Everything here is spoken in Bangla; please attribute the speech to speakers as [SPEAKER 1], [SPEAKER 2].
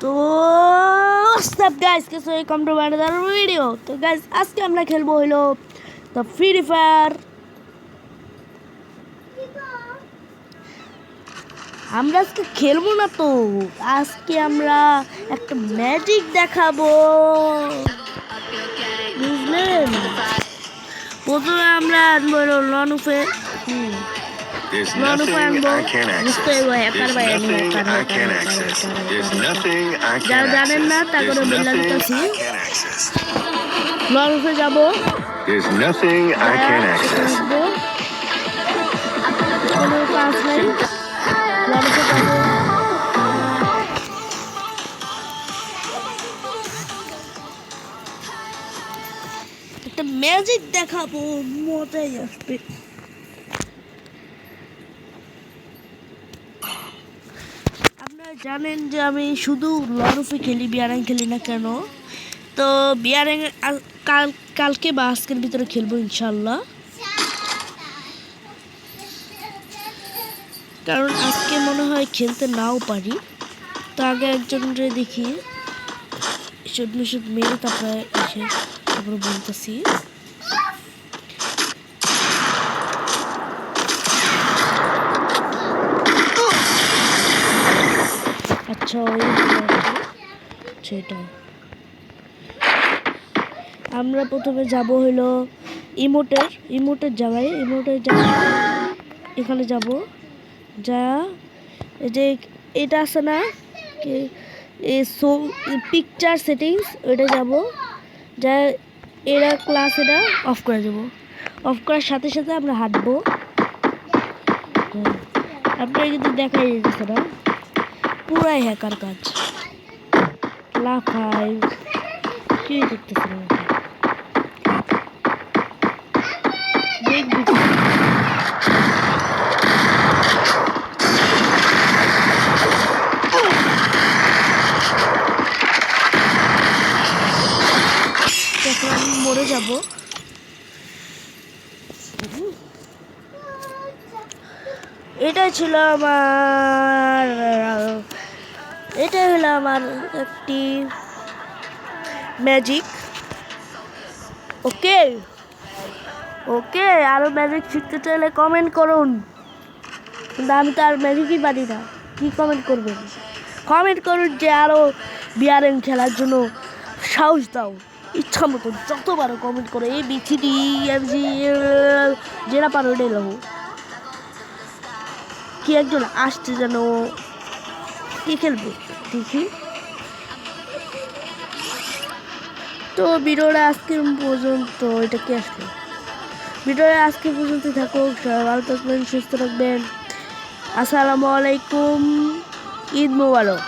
[SPEAKER 1] তো सब गाइस कैसे वेलकम टू अनदर वीडियो। तो गाइस आज के আমরা খেলবো হলো তো ফ্রি ফায়ার। আমরা আজকে খেলবো না, তো আজকে আমরা একটা ম্যাজিক দেখাবো, বুঝলেন? প্রথমে আমরা আনবো লনুফে।
[SPEAKER 2] There's nothing I can't access. There's nothing I can't access. There's nothing I can't access.
[SPEAKER 1] লনুফে যাবো।
[SPEAKER 2] There's nothing I can't access.
[SPEAKER 1] কোনো কাজ নাই, লনুফে যাবো। একটা ম্যাজিক দেখাবো, মজাই আসবে। আপনারা জানেন যে আমি শুধু লনুফে খেলি, বিয়ারিং খেলি না কেন। তো বিয়ারিং কালকে বা আজকের ভিতরে খেলবো ইনশাল্লাহ, কারণ আজকে মনে হয় খেলতে নাও পারি। তো আগে একজনকে দেখি শুট মেরে তারপরে এসে তারপরে বলতেছি। আচ্ছা সেটা আমরা প্রথমে যাব হলো ইমোটের জায়গায়। এখানে যাব, যা এই যে এটা আছে না পিকচার সেটিংস, ওইটা যাব, যা এরা ক্লাস এটা অফ করে দেবো। অফ করার সাথে সাথে আমরা হাঁটবো। আপনারা কিন্তু দেখাই যেতেছে না, পুরাই হ্যাকার কাজ। লাফাই কি করতেছে না, দেখবি আমি মরে যাব। এটাই হলো আমার একটি ম্যাজিক। ওকে আরো ম্যাজিক শিখতে চাইলে কমেন্ট করুন, কিন্তু আমি তো আর ম্যাজিকই পারি না। কি কমেন্ট করবেন? কমেন্ট করুন যে আরো বিয়ারিং খেলার জন্য সাহস দাও। ইচ্ছা মতো যতবারও কমেন্ট করো, ABCD EFG যেটা পারো ওটাই লাগো। কি একজন আসছে যেন, কি খেলবে দেখি। তো ভিডিওটা আজকে পর্যন্ত, এটা কি আসলো? ভিডিওটা আজকে পর্যন্ত থাকুক। সবাই ভালো থাকবেন, সুস্থ থাকবেন। আসসালামু আলাইকুম, ঈদ মোবারক।